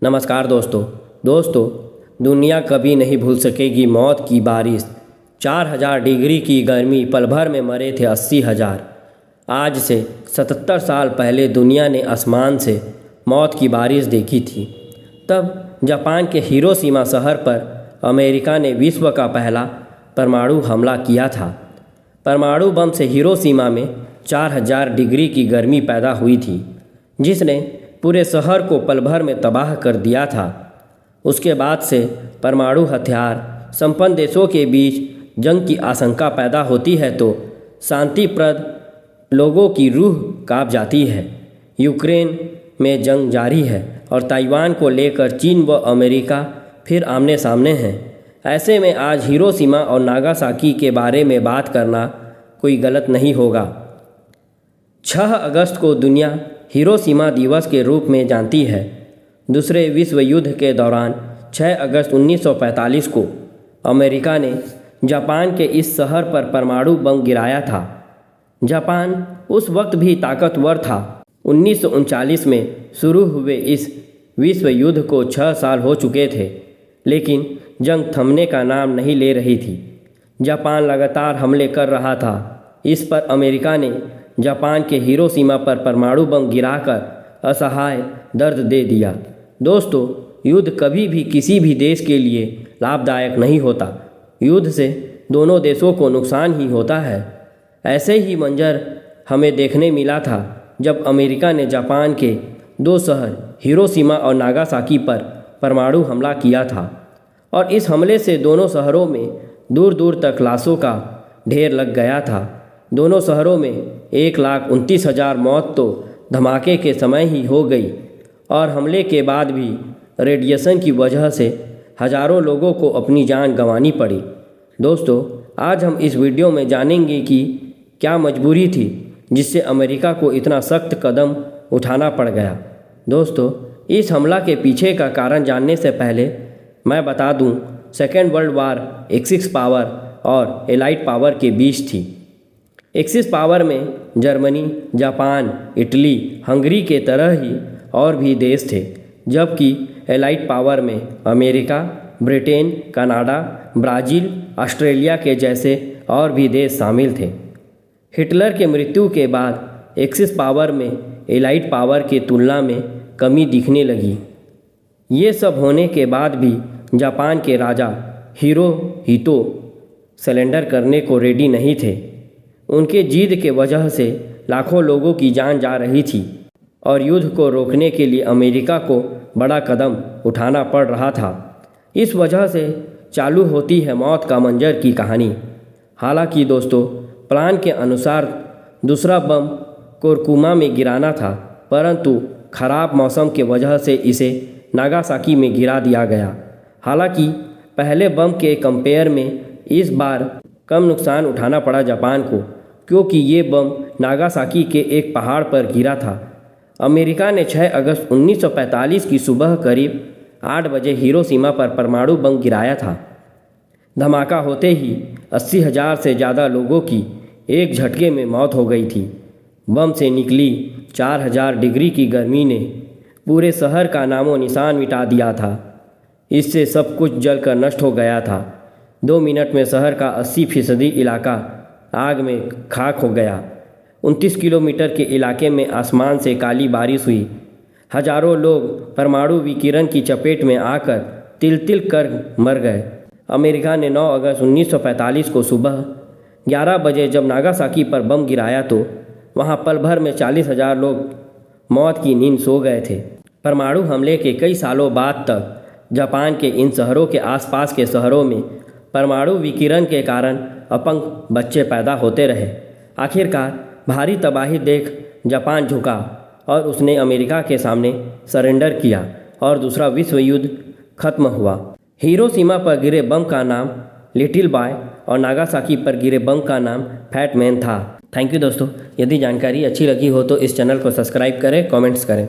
नमस्कार दोस्तों, दुनिया कभी नहीं भूल सकेगी मौत की बारिश। 4000 डिग्री की गर्मी, पल भर में मरे थे 80,000। आज से 77 साल पहले दुनिया ने आसमान से मौत की बारिश देखी थी। तब जापान के हिरोशिमा शहर पर अमेरिका ने विश्व का पहला परमाणु हमला किया था। परमाणु बम से हिरोशिमा में 4000 डिग्री की गर्मी पैदा हुई थी, जिसने पूरे शहर को पल भर में तबाह कर दिया था। उसके बाद से परमाणु हथियार संपन्न देशों के बीच जंग की आशंका पैदा होती है तो शांतिप्रद लोगों की रूह कांप जाती है। यूक्रेन में जंग जारी है और ताइवान को लेकर चीन व अमेरिका फिर आमने सामने हैं। ऐसे में आज हिरोशिमा और नागासाकी के बारे में बात करना कोई गलत नहीं होगा। 6 अगस्त को दुनिया हिरोशिमा दिवस के रूप में जानती है। दूसरे विश्व युद्ध के दौरान 6 अगस्त 1945 को अमेरिका ने जापान के इस शहर पर परमाणु बम गिराया था। जापान उस वक्त भी ताकतवर था। 1939 में शुरू हुए इस विश्व युद्ध को 6 साल हो चुके थे, लेकिन जंग थमने का नाम नहीं ले रही थी। जापान लगातार हमले कर रहा था। इस पर अमेरिका ने जापान के हिरोशिमा पर परमाणु बम गिराकर असहाय दर्द दे दिया। दोस्तों, युद्ध कभी भी किसी भी देश के लिए लाभदायक नहीं होता। युद्ध से दोनों देशों को नुकसान ही होता है। ऐसे ही मंजर हमें देखने मिला था जब अमेरिका ने जापान के 2 शहर हिरोशिमा और नागासाकी पर परमाणु हमला किया था, और इस हमले से दोनों शहरों में दूर दूर तक लाशों का ढेर लग गया था। दोनों शहरों में 1,29,000 मौत तो धमाके के समय ही हो गई, और हमले के बाद भी रेडिएशन की वजह से हज़ारों लोगों को अपनी जान गंवानी पड़ी। दोस्तों, आज हम इस वीडियो में जानेंगे कि क्या मजबूरी थी जिससे अमेरिका को इतना सख्त कदम उठाना पड़ गया। दोस्तों, इस हमला के पीछे का कारण जानने से पहले मैं बता दूं, second world war axis power और एलाइड पावर के बीच थी। एक्सिस पावर में जर्मनी, जापान, इटली, हंगरी के तरह ही और भी देश थे, जबकि एलाइड पावर में America, Britain, Canada, Brazil, Australia के जैसे और भी देश शामिल थे। हिटलर के मृत्यु के बाद एक्सिस पावर में एलाइड पावर की तुलना में कमी दिखने लगी। ये सब होने के बाद भी जापान के राजा हिरोहितो सरेंडर करने को रेडी नहीं थे। उनके जिद के वजह से लाखों लोगों की जान जा रही थी, और युद्ध को रोकने के लिए अमेरिका को बड़ा कदम उठाना पड़ रहा था। इस वजह से चालू होती है मौत का मंजर की कहानी। हालांकि दोस्तों, प्लान के अनुसार दूसरा बम कोरकुमा में गिराना था, परंतु खराब मौसम के वजह से इसे नागासाकी में गिरा दिया गया। हालांकि पहले बम के कंपेयर में इस बार कम नुकसान उठाना पड़ा जापान को, क्योंकि ये बम नागासाकी के एक पहाड़ पर गिरा था। अमेरिका ने 6 अगस्त 1945 की सुबह करीब 8 बजे हिरोशिमा पर परमाणु बम गिराया था। धमाका होते ही 80,000 से ज़्यादा लोगों की एक झटके में मौत हो गई थी। बम से निकली 4000 डिग्री की गर्मी ने पूरे शहर का नामो निशान मिटा दिया था। इससे सब कुछ जलकर नष्ट हो गया था। 2 मिनट में शहर का 80% इलाका आग में खाक हो गया। 29 किलोमीटर के इलाके में आसमान से काली बारिश हुई। हजारों लोग परमाणु विकिरण की चपेट में आकर तिल तिल कर मर गए। अमेरिका ने 9 अगस्त 1945 को सुबह 11 बजे जब नागासाकी पर बम गिराया तो वहां पल भर में 40,000 लोग मौत की नींद सो गए थे। परमाणु हमले के कई सालों बाद तक जापान के इन शहरों के आसपास के शहरों में परमाणु विकिरण के कारण अपंग बच्चे पैदा होते रहे। आखिरकार भारी तबाही देख जापान झुका और उसने अमेरिका के सामने सरेंडर किया और दूसरा विश्व युद्ध खत्म हुआ। हिरोशिमा पर गिरे बम का नाम लिटिल बॉय और नागासाकी पर गिरे बम का नाम फैट मैन था। थैंक यू दोस्तों। यदि जानकारी अच्छी लगी हो तो इस चैनल को सब्सक्राइब करें, कमेंट्स करें।